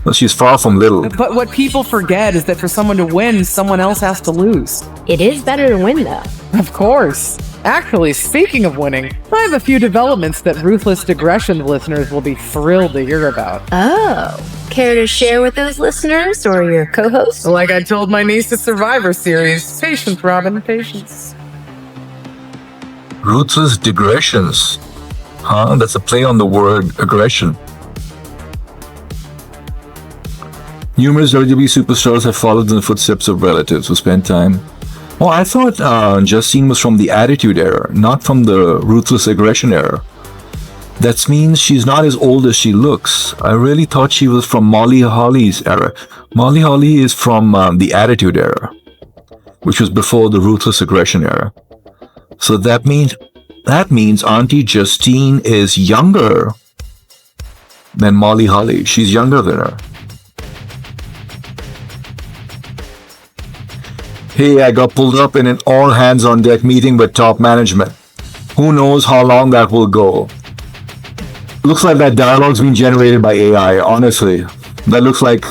Well, she's far from little. But what people forget is that for someone to win, someone else has to lose. It is better to win, though. Of course. Actually, speaking of winning, I have a few developments that Ruthless Digression listeners will be thrilled to hear about. Oh, care to share with those listeners or your co-host? Like I told my niece at Survivor Series, patience, Robin, patience. Ruthless Digressions. Huh? That's a play on the word aggression. Numerous WWE superstars have followed in the footsteps of relatives who spent time. Oh, I thought Justine was from the Attitude Era, not from the Ruthless Aggression Era. That means she's not as old as she looks. I really thought she was from Molly Holly's era. Molly Holly is from the Attitude Era, which was before the Ruthless Aggression Era. So that means Auntie Justine is younger than Molly Holly. She's younger than her. Hey, I got pulled up in an all-hands-on-deck meeting with top management. Who knows how long that will go? Looks like that dialogue's been generated by AI, honestly. That looks like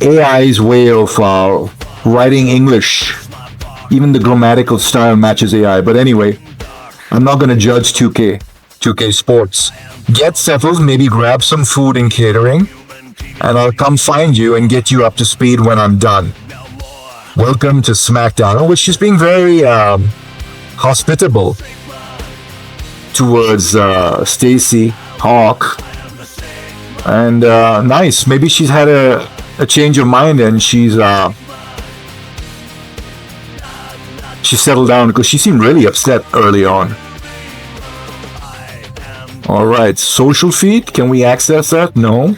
AI's way of writing English. Even the grammatical style matches AI. But anyway, I'm not going to judge 2K Sports. Get settled, maybe grab some food and catering, and I'll come find you and get you up to speed when I'm done. Welcome to SmackDown, which is being very hospitable towards Stacy Hawk. And nice. Maybe she's had a change of mind and she's settled down because she seemed really upset early on. Alright, social feed. Can we access that? No.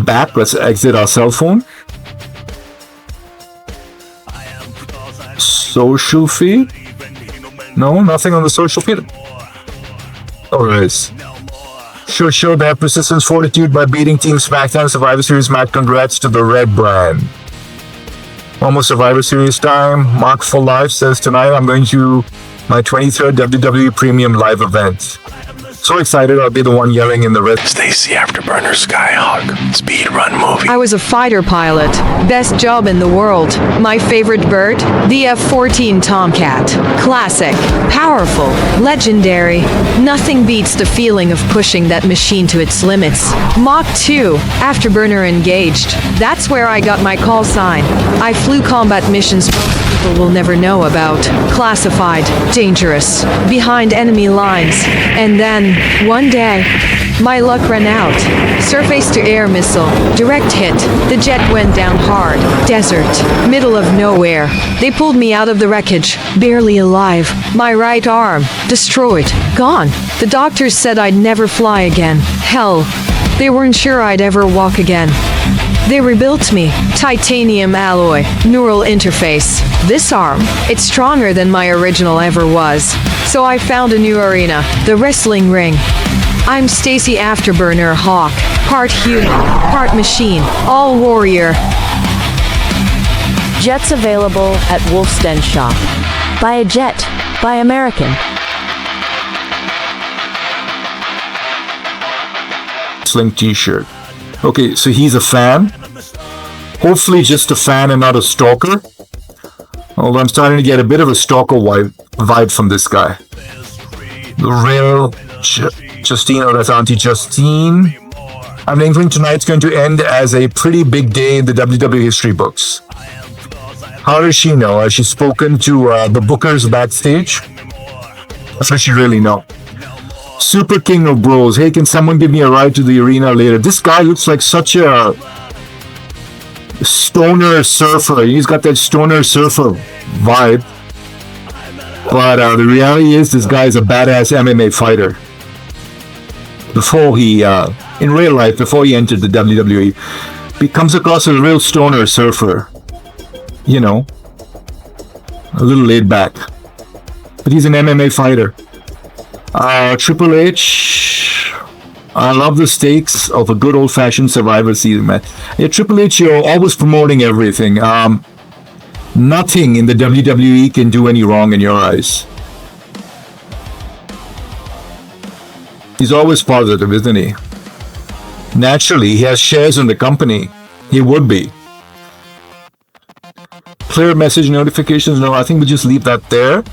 Back, let's exit our cell phone. Social feed? No, nothing on the social feed. Alright. Sure, they have persistence, fortitude by beating Team SmackDown Survivor Series match. Congrats to the Red Brand. Almost Survivor Series time. Mark for Life says tonight I'm going to my 23rd WWE Premium Live event. So excited, I'll be the one yelling in the red. Stacy AfterBurner SkyHawk speedrun movie. I was a fighter pilot. Best job in the world. My favorite bird? The F-14 Tomcat. Classic. Powerful. Legendary. Nothing beats the feeling of pushing that machine to its limits. Mach 2. Afterburner engaged. That's where I got my call sign. I flew combat missions people will never know about. Classified. Dangerous. Behind enemy lines. And then, one day, my luck ran out. Surface-to-air missile. Direct hit. The jet went down hard. Desert. Middle of nowhere. They pulled me out of the wreckage. Barely alive. My right arm. Destroyed. Gone. The doctors said I'd never fly again. Hell. They weren't sure I'd ever walk again. They rebuilt me. Titanium alloy. Neural interface. This arm. It's stronger than my original ever was. So I found a new arena. The wrestling ring. I'm Stacy AfterBurner Hawk. Part human. Part machine. All warrior. Jets available at Wolf's Den Shop. Buy a jet. Buy American. Sling t-shirt. Okay, so he's a fan. Hopefully just a fan and not a stalker. Although I'm starting to get a bit of a stalker vibe from this guy. The real Justine, or that's Auntie Justine. I'm thinking tonight's going to end as a pretty big day in the WWE history books. How does she know? Has she spoken to the bookers backstage? How does she really know? Super King of Bros. Hey, can someone give me a ride to the arena later? This guy looks like such a stoner surfer. He's got that stoner surfer vibe. But the reality is this guy is a badass MMA fighter. Before he, in real life, before he entered the WWE, he comes across as a real stoner surfer. You know, a little laid back. But he's an MMA fighter. Triple H, I love the stakes of a good old-fashioned Survivor season, man. Yeah, Triple H, you're always promoting everything. Nothing in the WWE can do any wrong in your eyes. He's always positive, isn't he? Naturally, he has shares in the company. He would be. Clear message notifications. No, I think we just leave that there.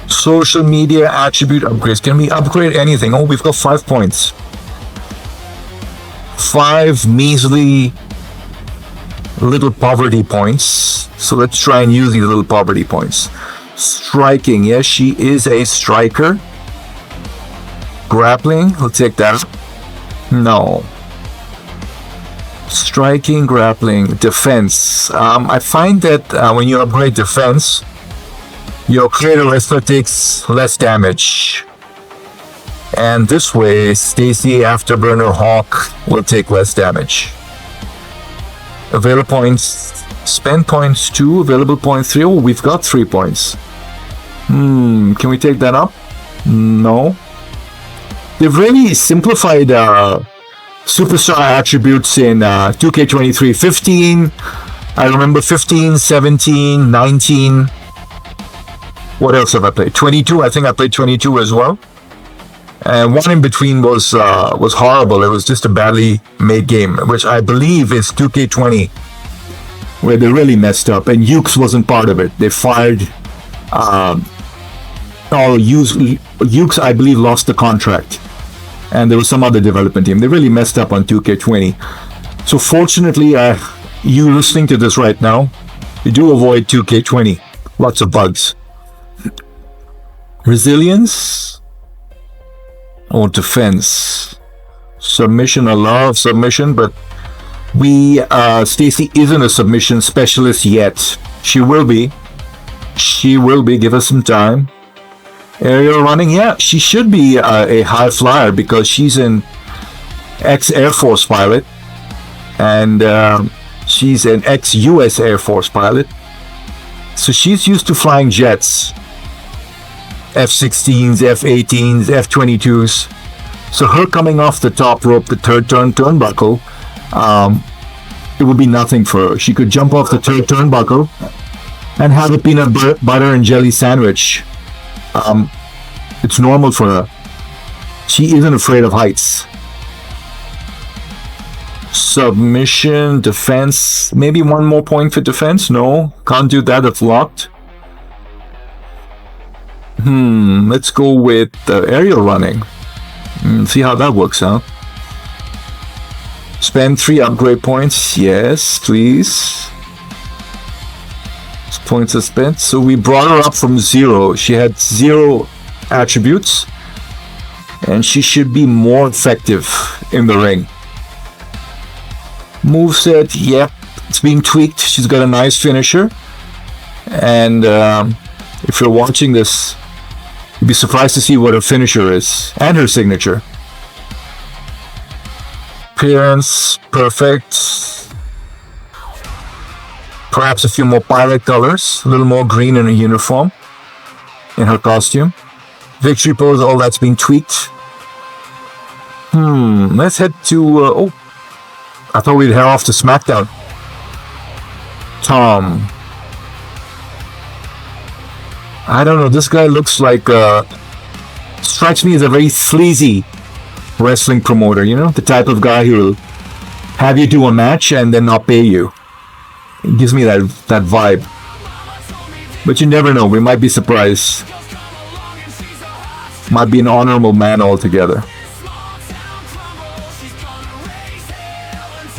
Social media attribute upgrades. Can we upgrade anything? Oh, we've got 5 points. 5 measly little poverty points. So let's try and use these little poverty points. Striking. Yes, she is a striker. Grappling. We'll take that. No. Striking, grappling, defense. I find that when you upgrade defense, your creator wrestler takes less damage. And this way, Stacy AfterBurner Hawk will take less damage. Available points, spend points 2, available points 3. Oh, we've got 3 points. Can we take that up? No. They've really simplified superstar attributes in 2K23. 15, I remember 15, 17, 19. What else have I played? 22, I think I played 22 as well. And one in between was horrible. It was just a badly made game, which I believe is 2K20, where they really messed up. And Ukes wasn't part of it. They fired... Ukes, I believe, lost the contract. And there was some other development team. They really messed up on 2K20. So fortunately, you listening to this right now, you do avoid 2K20. Lots of bugs. Resilience or defense? Submission. I love submission, but Stacy isn't a submission specialist yet. She will be. She will be. Give us some time. Aerial running, yeah, she should be a high flyer because she's an ex-Air Force pilot, and she's an ex-US Air Force pilot. So she's used to flying jets, F-16s, F-18s, F-22s. So her coming off the top rope, the third turnbuckle, it would be nothing for her. She could jump off the third turnbuckle and have a peanut butter and jelly sandwich. It's normal for her. She isn't afraid of heights. Submission, defense. Maybe 1 more point for defense? No, can't do that. It's locked. Let's go with aerial running. See how that works out. Spend 3 upgrade points. Yes, please. Points are spent. So we brought her up from 0. She had 0 attributes, and she should be more effective in the ring. Moveset, yep, it's being tweaked. She's got a nice finisher, and if you're watching this, you'd be surprised to see what her finisher is and her signature. Appearance, perfect. Perhaps a few more pilot colors, a little more green in her uniform, in her costume. Victory pose, all that's been tweaked. Let's head to... I thought we'd head off to SmackDown. Tom. I don't know, this guy looks like... strikes me as a very sleazy wrestling promoter, you know? The type of guy who will have you do a match and then not pay you. It gives me that vibe. But you never know, we might be surprised. Might be an honorable man altogether.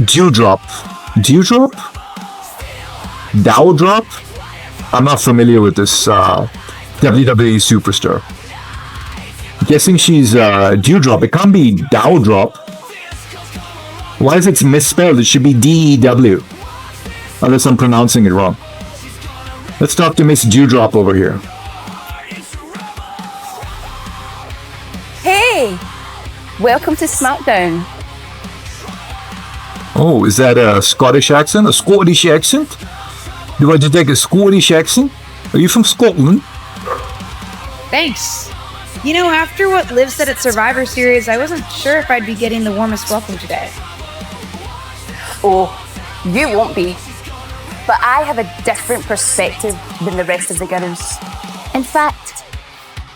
Dewdrop. Dewdrop? Dowdrop? I'm not familiar with this WWE superstar. Guessing she's Dewdrop. It can't be Dowdrop. Why is it misspelled? It should be D-E-W. Unless I'm pronouncing it wrong. Let's talk to Miss Dewdrop over here. Hey! Welcome to SmackDown. Oh, is that a Scottish accent? A Scottish accent? Do I detect a Scottish accent? Are you from Scotland? Thanks. You know, after what Liv said at Survivor Series, I wasn't sure if I'd be getting the warmest welcome today. Oh, you won't be. But I have a different perspective than the rest of the girls. In fact,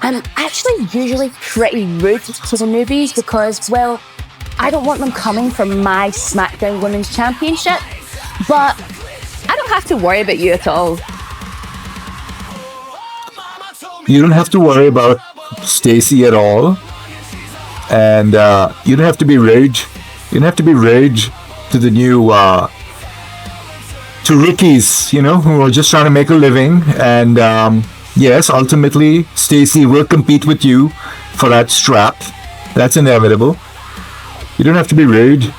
I'm actually usually pretty rude to the newbies because, well, I don't want them coming for my SmackDown Women's Championship, but I don't have to worry about you at all. You don't have to worry about Stacy at all, and you don't have to be rage. You don't have to be rage to the new to rookies, who are just trying to make a living. And yes, ultimately, Stacy will compete with you for that strap. That's inevitable. You don't have to be rage.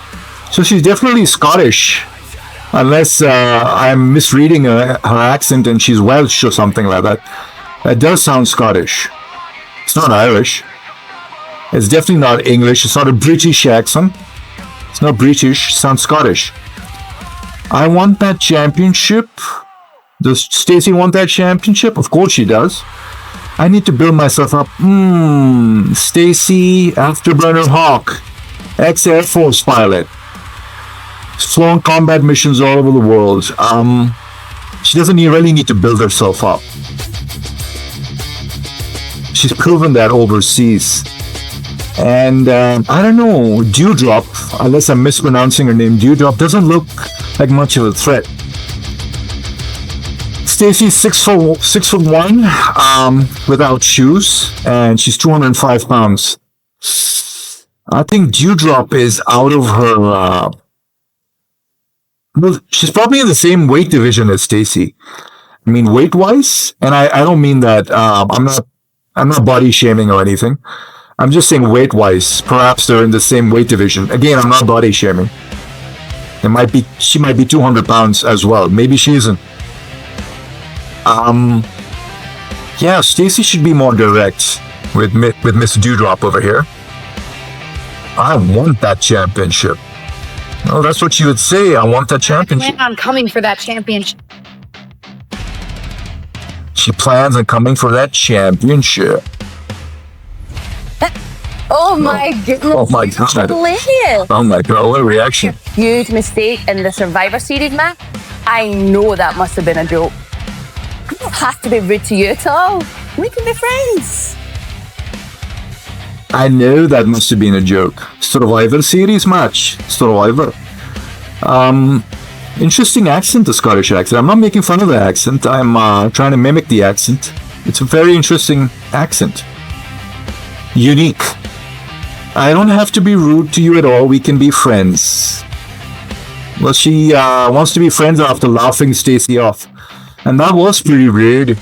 So she's definitely Scottish, unless I'm misreading her accent and she's Welsh or something like that. That does sound Scottish. It's not Irish. It's definitely not English. It's not a British accent. It's not British. It sounds Scottish. I want that championship. Does Stacy want that championship? Of course she does. I need to build myself up. Stacy AfterBurner Hawk, ex-Air Force pilot. Flown combat missions all over the world. She doesn't really need to build herself up. She's proven that overseas. And I don't know, Dewdrop, unless I'm mispronouncing her name, Dewdrop doesn't look like much of a threat. Stacy's 6'1", without shoes, and she's 205 pounds. I think Dewdrop is out of her. Well, she's probably in the same weight division as Stacy. I mean, weight-wise, and I don't mean that. I'm not body shaming or anything. I'm just saying weight-wise. Perhaps they're in the same weight division. Again, I'm not body shaming. She might be 200 pounds as well. Maybe she isn't. Yeah, Stacy should be more direct with Miss Dewdrop over here. I want that championship. Well, that's what she would say. I want that championship. I plan on coming for that championship. She plans on coming for that championship. Oh my goodness. Oh my god. Hilarious. Oh my god, what a reaction. Huge mistake in the Survivor Series match. I know that must have been a joke. I don't have to be rude to you at all. We can be friends. I know that must have been a joke. Survivor Series match. Survivor. Interesting accent, the Scottish accent. I'm not making fun of the accent. I'm trying to mimic the accent. It's a very interesting accent. Unique. I don't have to be rude to you at all. We can be friends. Well, she wants to be friends after laughing Stacy off. And that was pretty rude.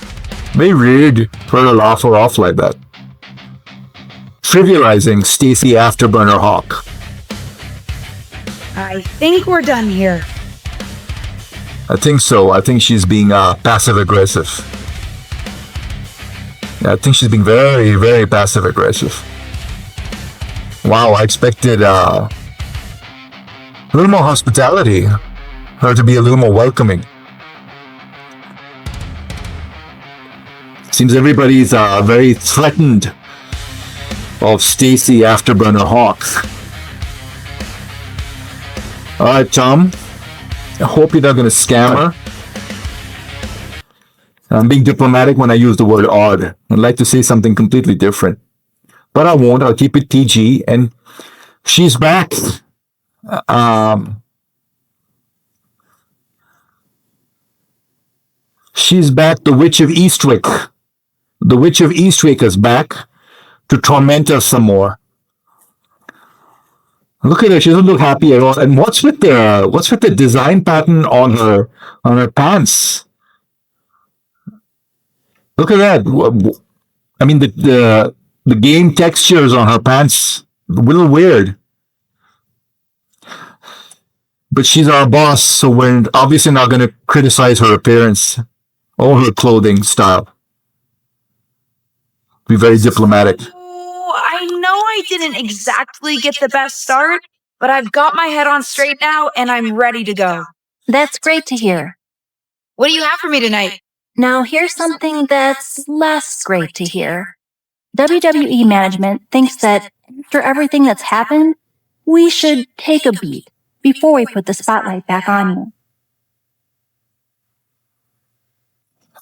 Very rude for her to laugh her off like that. Trivializing Stacy AfterBurner Hawk. I think we're done here. I think so. I think she's being passive-aggressive. Yeah, I think she's being very, very passive-aggressive. Wow, I expected a little more hospitality. Her to be a little more welcoming. Seems everybody's very threatened of Stacy AfterBurner Hawk. Alright, Tom. I hope you're not going to scam her. I'm being diplomatic when I use the word odd. I'd like to say something completely different. But I won't. I'll keep it PG. And she's back. She's back. The Witch of Eastwick. The Witch of Eastwick is back to torment us some more. Look at her. She doesn't look happy at all. And what's with the design pattern on her pants? Look at that. I mean, the game textures on her pants, a little weird. But she's our boss, so we're obviously not going to criticize her appearance or her clothing style. Be very diplomatic. Oh, I know I didn't exactly get the best start, but I've got my head on straight now and I'm ready to go. That's great to hear. What do you have for me tonight? Now here's something that's less great to hear. WWE management thinks that after everything that's happened, we should take a beat before we put the spotlight back on you.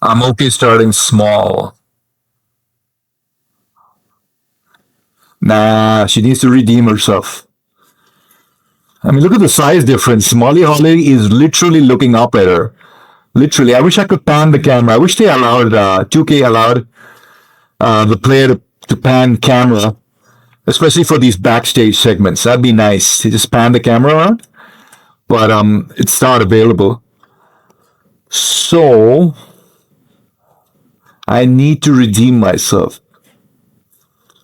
I'm okay starting small. Nah, she needs to redeem herself. I mean, look at the size difference. Molly Holly is literally looking up at her. Literally. I wish I could pan the camera. I wish they allowed, 2K allowed the player to pan camera, especially for these backstage segments. That'd be nice. To just pan the camera around. But it's not available. So I need to redeem myself.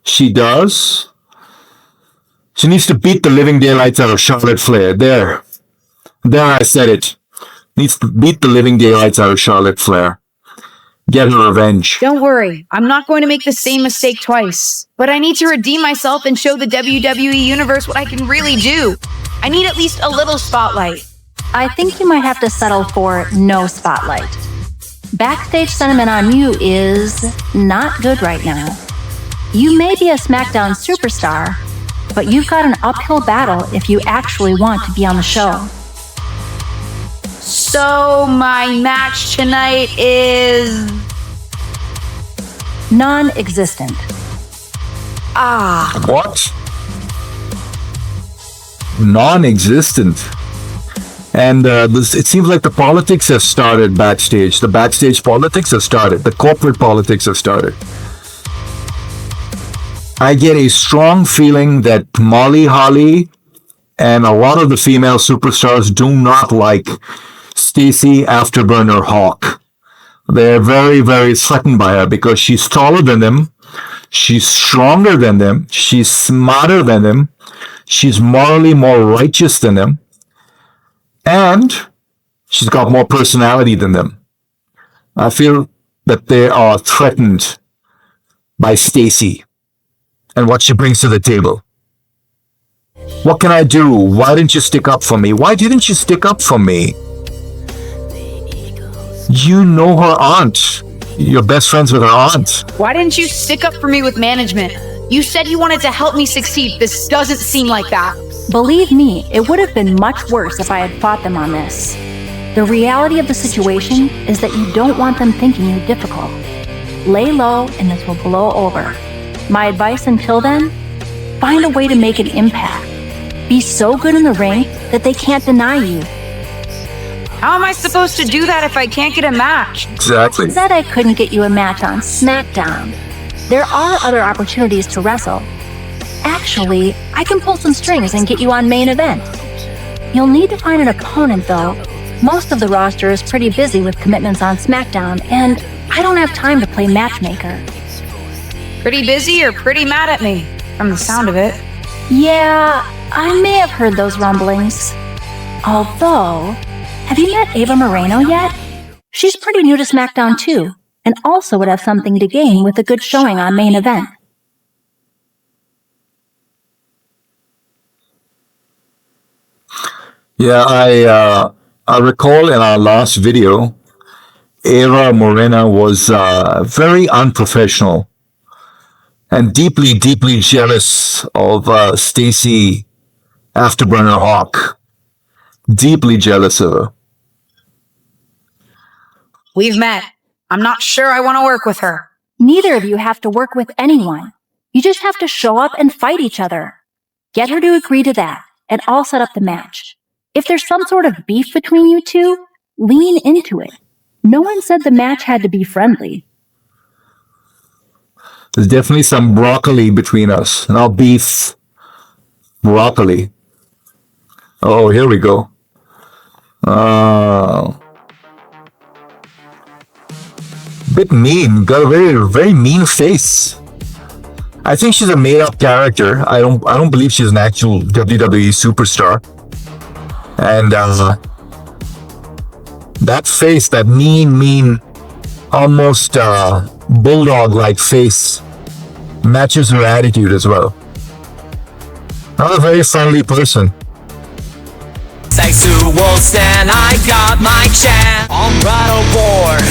She does. She needs to beat the living daylights out of Charlotte Flair. There I said it. Needs to beat the living daylights out of Charlotte Flair. Get her revenge. Don't worry, I'm not going to make the same mistake twice. But I need to redeem myself and show the WWE Universe what I can really do. I need at least a little spotlight. I think you might have to settle for no spotlight. Backstage sentiment on you is not good right now. You may be a SmackDown superstar, but you've got an uphill battle if you actually want to be on the show. So my match tonight is non-existent. What? Non-existent. And it seems like the politics have started backstage. The backstage politics have started. The corporate politics have started. I get a strong feeling that Molly Holly and a lot of the female superstars do not like Stacy AfterBurner Hawk. They're very, very threatened by her because she's taller than them. She's stronger than them. She's smarter than them. She's morally more righteous than them. And she's got more personality than them. I feel that they are threatened by Stacy and what she brings to the table. What can I do? Why didn't you stick up for me? Why didn't you stick up for me? You know her aunt. You're best friends with her aunt. Why didn't you stick up for me with management? You said you wanted to help me succeed. This doesn't seem like that. Believe me, it would have been much worse if I had fought them on this. The reality of the situation is that you don't want them thinking you difficult. Lay low and this will blow over. My advice until then, find a way to make an impact. Be so good in the ring that they can't deny you. How am I supposed to do that if I can't get a match? Exactly. Said I couldn't get you a match on SmackDown. There are other opportunities to wrestle. Actually, I can pull some strings and get you on main event. You'll need to find an opponent though. Most of the roster is pretty busy with commitments on SmackDown, and I don't have time to play matchmaker. Pretty busy or pretty mad at me, from the sound of it. Yeah, I may have heard those rumblings. Although, have you met Ava Moreno yet? She's pretty new to SmackDown too, and also would have something to gain with a good showing on main event. Yeah, I recall in our last video, Ava Moreno was very unprofessional and deeply, deeply jealous of Stacy AfterBurner Hawk. Deeply jealous of her. We've met. I'm not sure I want to work with her. Neither of you have to work with anyone. You just have to show up and fight each other. Get her to agree to that, and I'll set up the match. If there's some sort of beef between you two, lean into it. No one said the match had to be friendly. There's definitely some broccoli between us. Not beef. Broccoli. Oh, here we go. Bit mean. Got a very, very mean face. I think she's a made-up character. I don't believe she's an actual WWE superstar. And that face, that mean, almost bulldog-like face, matches her attitude as well. Not a very friendly person. Sexual stand, I got my chance. On battle board.